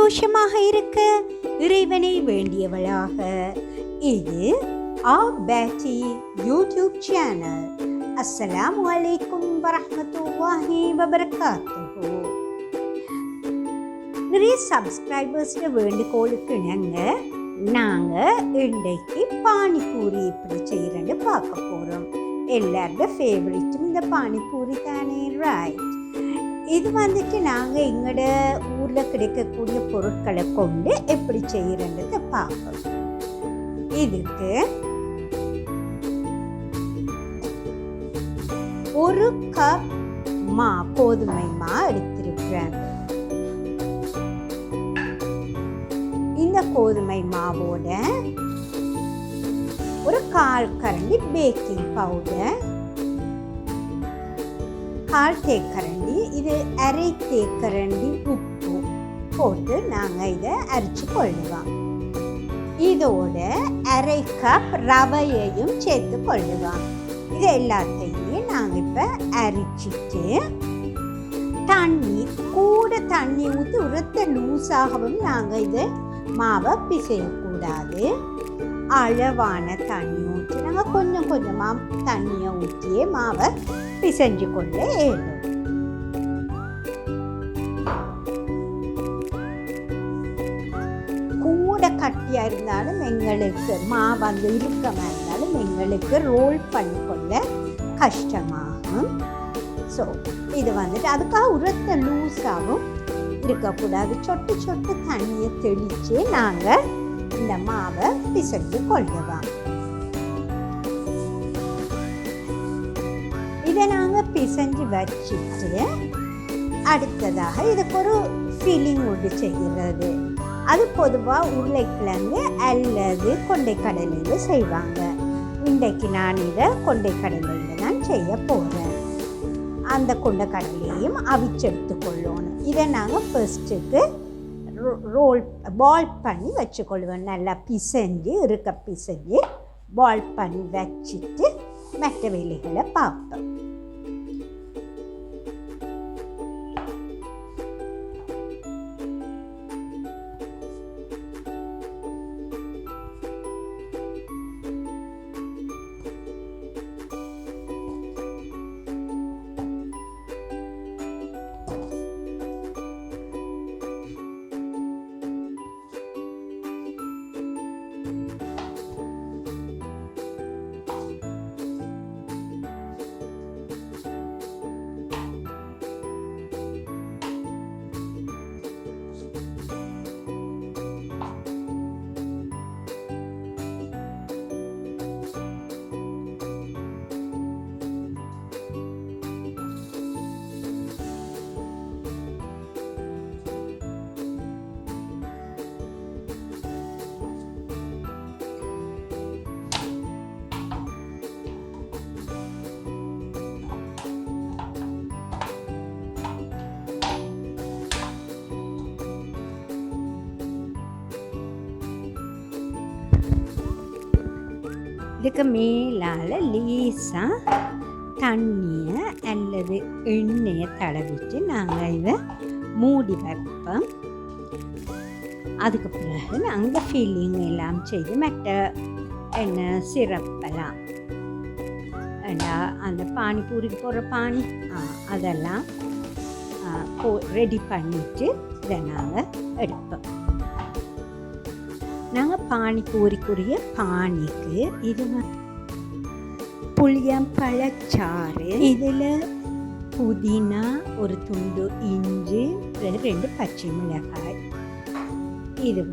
சந்தோஷமாக இருக்க இறைவனை வேண்டியவளாக. இது பேட்டி யூடியூப் சேனல். அஸ்ஸலாமு அலைக்கும் வரஹ்மத்துல்லாஹி வபரகாத்துஹு. நிறைய சப்ஸ்கிரைபர்ஸ்ட வேண்டுகோளுக்கு இணங்க நாங்கள் இன்றைக்கு பானிபூரி எப்படி செய்கிறேன்னு பார்க்க போகிறோம். எல்லாரோட ஃபேவரட்டும் இந்த பானிபூரி தானே, ரைட்? இது நாங்கள் எங்களோட ஊரில் கிடைக்கக்கூடிய பொருட்களை கொண்டு எப்படி செய்கிறேன்றதை பார்ப்போம். இதுக்கு ஒரு கப் கோதுமை மா எடுத்திருக்கிறேன். இந்த கோதுமை மாவோட ஒரு 1/4 கரண்டி பேக்கிங் பவுடர், 1/4 தேக்கரண்டி, இது 1/2 தேக்கரண்டி உப்பு போட்டு நாங்கள் இதை அரைச்சி கொள்ளுவோம். இதோட 1/2 கப் ரவையையும் சேர்த்து கொள்ளுவோம். இது எல்லாத்தையுமே நாங்கள் இப்போ அரைச்சிட்டு தண்ணி ஊற்றி உரத்த லூஸாகவும் நாங்கள் இதை மாவை பிசையக்கூடாது. அளவான தண்ணி ஊற்றி நாங்கள் கொஞ்சம் கொஞ்சமாக தண்ணியை ஊற்றியே மாவை பிசைஞ்சு கொள்ள ஏழும். கூட கட்டியாக இருந்தாலும் எங்களுக்கு மாவு இறுக்கமாக இருந்தாலும் எங்களுக்கு ரோல் பண்ணிக்கொள்ள கஷ்டமாகும். ஸோ இது அதுக்காக உரத்த லூஸாகவும் இருக்கக்கூடாது. சொட்டு சொட்டு தண்ணியை தெளித்து நாங்கள் இந்த மாவை பிசைஞ்சு கொள்ளுவோம். இதை நாங்கள் பிசைஞ்சு வச்சுட்டு அடுத்ததாக இதுக்கு ஒரு ஃபில்லிங் ஒன்று செய்கிறது. அது பொதுவாக உருளைக்கிழங்கு அல்லது கொண்டைக்கடலையில் செய்வாங்க. இன்றைக்கு நான் இதை கொண்டைக்கடலையில் தான் செய்ய போகிறேன். அந்த கொண்டைக்கடலையும் அவிச்செடுத்து கொள்ளணும். இதை நாங்கள் ஃபர்ஸ்ட்டுக்கு பால் பண்ணி வச்சுக்கொள்வேன். நல்லா பிசைஞ்சு பால் பண்ணி வச்சுட்டு மற்ற வேலைகளை பார்ப்பேன். இதுக்கு மேலால் லேசாக தண்ணியை அல்லது எண்ணெயை தடவிட்டு நாங்கள் இதை மூடி வைப்போம். அதுக்கு பிறகு நாங்கள் ஃபில்லிங் எல்லாம் செய்து மற்ற எண்ணெய் சிரப்பெல்லாம் அந்த பானிபூரிக்கு போடுற பானி அதெல்லாம் ரெடி பண்ணிவிட்டு இதை நாங்கள் எடுப்போம். நாங்கள் பானிபூரிக்குரிய பானிக்கு இது புளியம்பழச்சாறு, இதில் புதினா, ஒரு துண்டு இஞ்சி, 2 பச்சை மிளகாய், இது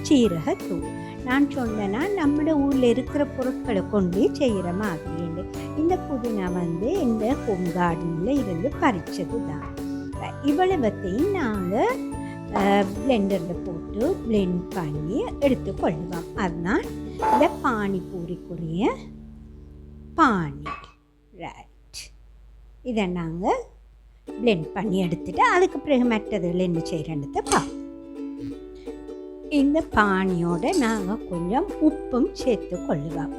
சீரகத்தூள். நான் சொன்னேன்னா நம்மளோட ஊரில் இருக்கிற பொருட்களை கொண்டு செய்கிற மாதிரி. இந்த புதினா இந்த ஹோம் கார்டனில் இருந்து பறித்தது தான். இவ்வளவத்தையும் நாங்கள் பிளெண்டரில் போட்டு பிளெண்ட் பண்ணி எடுத்துக்கொள்ளுவோம். அதுதான் இந்த பானிபூரிக்குரிய பானி, ரைட்? இதை நாங்கள் பிளெண்ட் பண்ணி எடுத்துட்டு அதுக்கு பிறகு மற்றதில் என்ன செய்கிறேன்னு பார்ப்போம். இந்த பானியோட நாங்கள் கொஞ்சம் உப்பும் சேர்த்து கொள்ளுவோம்,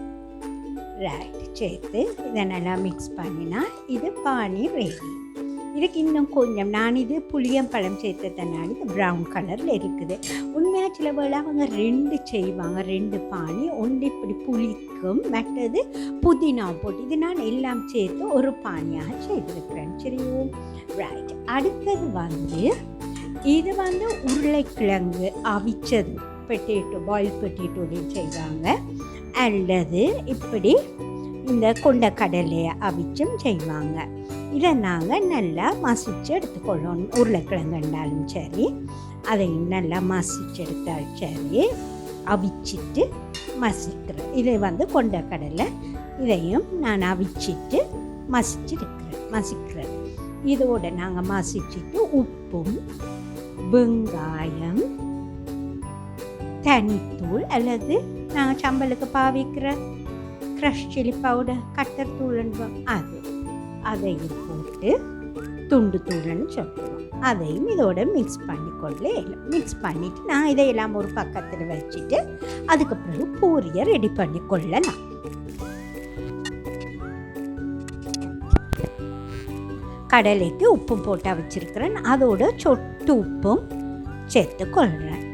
ரைட்? சேர்த்து இதை நல்லா மிக்ஸ் பண்ணினா இது பானி ரெடி. இதுக்கு இன்னும் கொஞ்சம் நான் இது புளியம்பழம் சேர்த்ததுனால இது ப்ரௌன் கலரில் இருக்குது. உண்மையாக சில வேளை அவங்க 2 செய்வாங்க, 2 பானி. ஒன்று இப்படி புளிக்கும், மற்றது புதினா போட்டு. இது நான் எல்லாம் சேர்த்து ஒரு பானியாக செய்திருக்கிறேன். சரியோ, ரைட். அடுத்தது வந்து இது வந்து உருளைக்கிழங்கு அவிச்சது, பொட்டேட்டோ, பாயில் பொட்டேட்டோலையும் செய்வாங்க, அல்லது இப்படி இந்த கொண்டக்கடலையை அவிச்சும் செய்வாங்க. இதை நாங்கள் நல்லா மசிச்சு எடுத்துக்கொள்ளணும். உருளைக்கிழங்குனாலும் சரி, அதையும் நல்லா மசிச்சு எடுத்தாலும் சரி, அவிச்சிட்டு மசிக்கிறேன். இதை வந்து கொண்டக்கடலை, இதையும் நான் அவிச்சிட்டு மசிக்கிறேன். இதோட நாங்கள் மசிச்சுட்டு உப்பும் வெங்காயம், தனித்தூள் அல்லது நாங்கள் சம்பலுக்கு பாவிக்கிற க்ரஷ் சில்லி பவுடர், கட்டர் தூள்ன்போம், அதையும் போட்டு துண்டு தூள்னு சொல்லுவோம். அதையும் இதோட மிக்ஸ் மிக்ஸ் பண்ணிவிட்டு நான் இதையெல்லாம் ஒரு பக்கத்தில் வச்சுட்டு அதுக்கு பிறகு பூரியை ரெடி பண்ணி கொள்ளலாம். கடலைக்கு உப்பும் போட்டு வச்சிருக்கிறேன், அதோட சொட்டு உப்பும் சேர்த்து கொள்கிறேன்.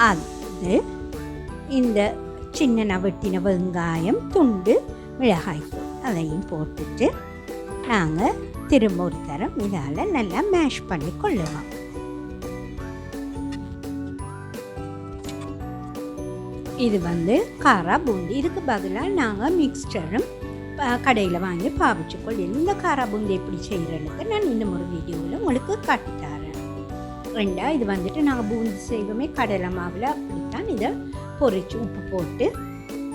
அது இந்த சின்ன வெட்டின வெங்காயம், துண்டு மிளகாய்த்தூள் அதையும் போட்டுட்டு நாங்கள் திரும்ப ஒரு தரம் இதால் நல்லா மேஷ் பண்ணி கொள்ளலாம். இது வந்து காரா பூந்தி. இதுக்கு பதிலாக நாங்கள் மிக்ஸ்டரும் கடையில் வாங்கி பாவிச்சு கொள்ளலாம். இந்த காரா பூந்தி எப்படி செய்கிறதுக்கு நான் இன்னும் ஒரு வீடியோவில் உங்களுக்கு காட்டித்தரேன். இது வந்துட்டு நாங்கள் பூந்தி செய்வோமே கடலை மாவில், அப்படித்தான் இதை பொரிச்சு உப்பு போட்டு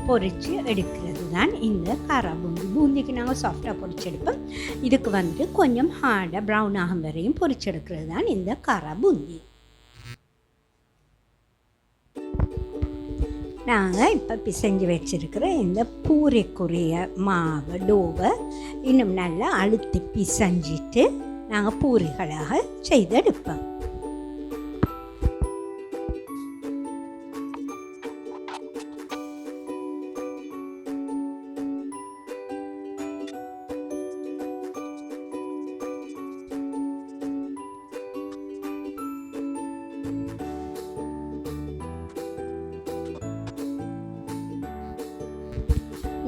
பொரித்து எடுக்கிறது தான் இந்த காரா பூந்தி. பூந்திக்கு நாங்கள் சாஃப்டாக பொரிச்சு எடுப்போம். இதுக்கு வந்துட்டு கொஞ்சம் ஹார்டாக ப்ரௌன் ஆகும் வரையும் பொரிச்சு எடுக்கிறது தான் இந்த காரா பூந்தி. நாங்கள் இப்போ பிசைஞ்சு வச்சுருக்கிற இந்த பூரிக்குரிய மாவு டோவை இன்னும் நல்லா அழுத்தி பிசைஞ்சிட்டு நாங்கள் பூரிகளாக செய்து எடுப்போம்.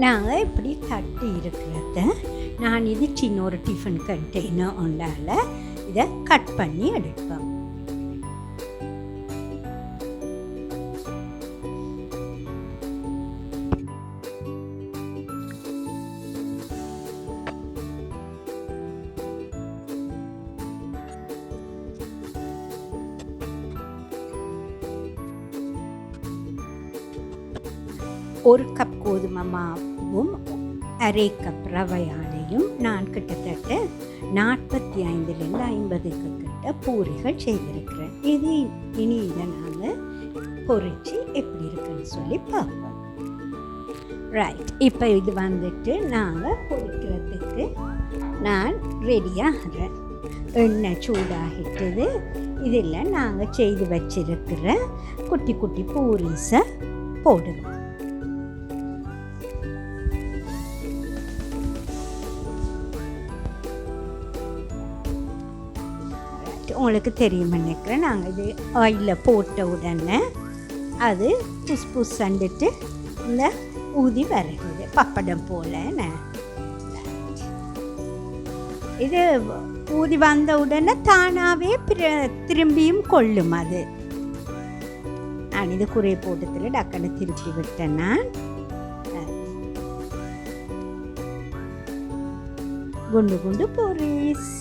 நாங்கள் இப்படி தட்டி இருக்கிறத நான் இது சின்ன ஒரு டிஃபன் கண்டெய்னர் ஒன்றால் இதை கட் பண்ணி எடுப்பேன். ஒரு கப் கோதுமை மாவும் அரை கப் ரவையாலையும் நான் கிட்டத்தட்ட 45லேருந்து 50க்கு கிட்ட பூரிகள் செய்திருக்கிறேன். இனி இதை நாங்கள் பொரித்து எப்படி இருக்குன்னு சொல்லி பார்ப்போம். ரைட், இப்போ இது வந்துட்டு நாங்கள் பொரிக்கிறதுக்கு நான் ரெடியாகிறேன். எண்ணெய் சூடாகிட்டது. இதில் நாங்கள் செய்து வச்சிருக்கிற குட்டி குட்டி பூரிஸை போடுவோம். உங்களுக்கு தெரியும்னு நினைக்கிறேன். நாங்கள் இது ஆயிலில் போட்ட உடனே அது புஸ் சண்டுட்டு இந்த ஊதி வருகிறது பப்படம் போல. இது ஊதி வந்த உடனே தானாகவே திரும்பியும் கொள்ளும். அது நான் இது குறைய போட்டத்தில் டக்குன்னு திருப்பி விட்டேன்னா குண்டு குண்டு பூரிஸ்.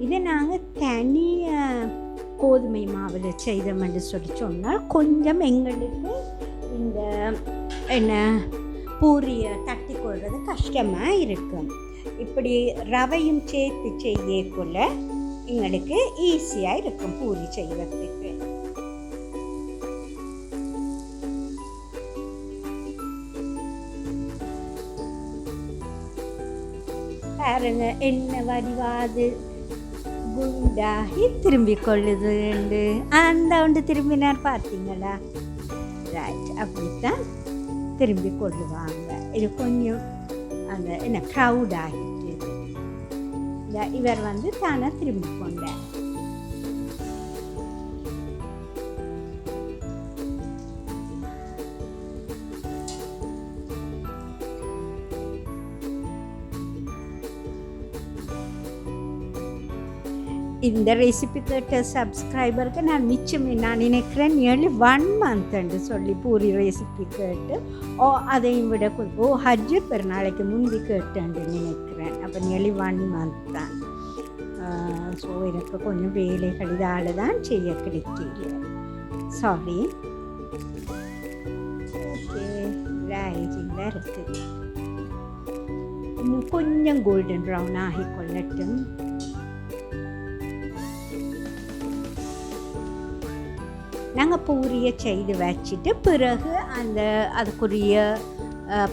இதை நாங்கள் தனியாக கோதுமை மாவில் செய்தோம்னு சொன்னால் கொஞ்சம் எங்களுக்கு இந்த பூரியை தட்டி கொள்வது கஷ்டமாக இருக்கும். இப்படி ரவையும் சேர்த்து செய்யக்குள்ள எங்களுக்கு ஈஸியாக இருக்கும் பூரி செய்வதற்கு. பாருங்க என்ன வடிவாது குண்டாகி திரும்பி கொள்ளுது. அந்த ஒன்று திரும்பினார் பார்த்தீங்களா? ரைட், அப்படித்தான் திரும்பி கொள்ளுவாங்க. இது கொஞ்சம் அந்த என்ன க்ரௌட் ஆகிட்டு இவர் வந்து தானே திரும்பி கொண்டார். இந்த ரெசிபி கேட்ட சப்ஸ்கிரைபருக்கு நான் மிச்சமே நான் நினைக்கிறேன் நியர்லி 1 month சொல்லி பூரி ரெசிபி கேட்டு அதையும் விட ஹஜ்ஜு பெருநாளைக்கு முந்தி கேட்டேன்னு நினைக்கிறேன். அப்போ நியர்லி 1 month தான். ஸோ எனக்கு கொஞ்சம் வேலைகள் இதால் தான் செய்ய கிடைக்கல, சாரி. ஓகே, ரைட்டிங் இருக்குது. இன்னும் கொஞ்சம் கோல்டன் ப்ரௌன் ஆகி கொள்ளட்டும். நாங்கள் பூரியை செய்து வச்சுட்டு பிறகு அதுக்குரிய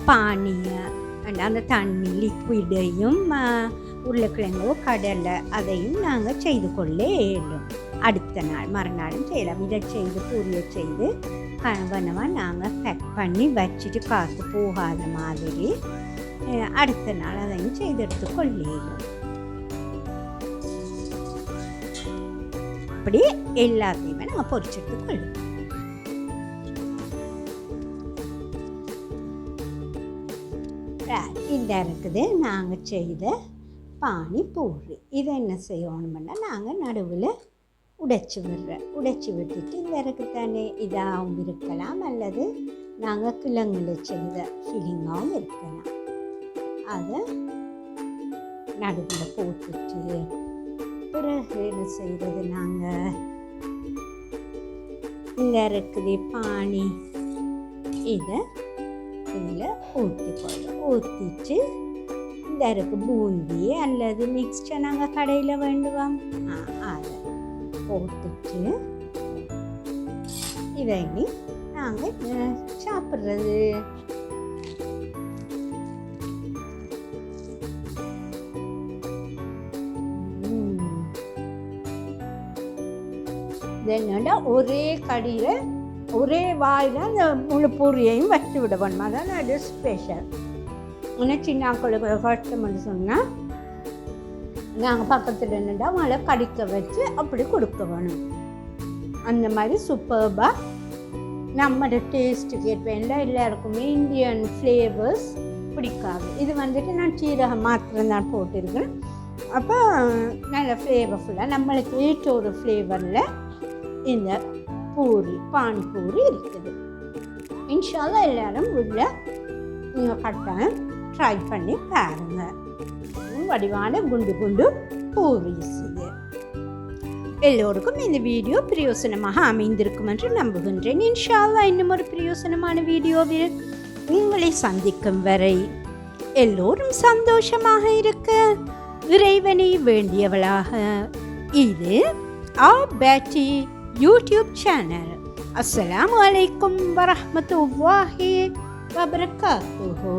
பானியை அந்த தண்ணி லிக்விடையும் உருளைக்கிழங்கோ கடலை அதையும் நாங்கள் செய்து கொள்ளே இயலும். அடுத்த நாள் மறுநாளும் செய்யலாம். இதை செய்து பூரியை செய்து கணவனமாக நாங்கள் பேக் பண்ணி வச்சுட்டு காற்று போகாத மாதிரி அடுத்த நாள் அதையும் செய்து எடுத்து கொள்ளேயும். அப்படி எல்லாத்தையுமே நாங்கள் பொரிச்செடுத்து கொள்ளுவோம். இந்த இருக்குது நாங்கள் செய்த பானிபூரி. இதை என்ன செய்யணும்னா நாங்கள் நடுவில் உடைச்சி விட்டுட்டு இந்த இருக்கு தானே இதாகவும் இருக்கலாம், அல்லது நாங்கள் கிழங்குல செய்த ஃபில்லிங்காகவும் இருக்கலாம். அதை நடுவில் போட்டுட்டு பிறகு என்ன செய்கிறது, நாங்கள் இந்த இருக்குது பானி இதை இதில் ஊற்றிட்டு இந்த இருக்கு பூந்தி அல்லது மிக்ஸ்டர் நாங்கள் கடையில் வேண்டுவோம் அதை போட்டுட்டு இதை நாங்கள் சாப்பிட்றது. என்னென்னா ஒரே கடியில் ஒரே வாயில் அந்த முழு பூரியையும் வச்சு விட வேணுமா, அதான் அது ஸ்பெஷல். இன்னும் சின்ன குழந்தை கஷ்டம்னு சொன்னால் நாங்கள் பக்கத்தில் என்னடா மழை கடிக்க வச்சு அப்படி கொடுக்க வேணும். அந்த மாதிரி சூப்பர்பாக நம்மளோட டேஸ்ட்டுக்கு ஏற்ப எல்லாருக்குமே இந்தியன் ஃப்ளேவர்ஸ் பிடிக்காது. இது வந்துட்டு நான் சீரகம் மாத்திரம் தான் போட்டிருக்கேன். அப்போ நல்ல ஃப்ளேவர்ஃபுல்லாக நம்மளுக்கு ஏற்ற ஒரு ஃப்ளேவரில் இந்த பானிபூரி இருக்குது. இன்ஷால்லா எல்லாரும் வீட்டில் நீங்கள் கட்டாயம் ட்ரை பண்ணி பாருங்கள். வடிவான குண்டு பூரிஸ் இது. எல்லோருக்கும் இந்த வீடியோ பிரயோசனமாக அமைந்திருக்கும் என்று நம்புகின்றேன். இன்ஷால்லா இன்னும் ஒரு பிரயோசனமான வீடியோவில் உங்களை சந்திக்கும் வரை எல்லோரும் சந்தோஷமாக இருக்க இறைவனை வேண்டியவளாக இது பேட்டி யூடியூப் சேனல். அஸ்ஸலாமு அலைக்கும் வரஹ்மத்துல்லாஹி வபரகாத்துஹு.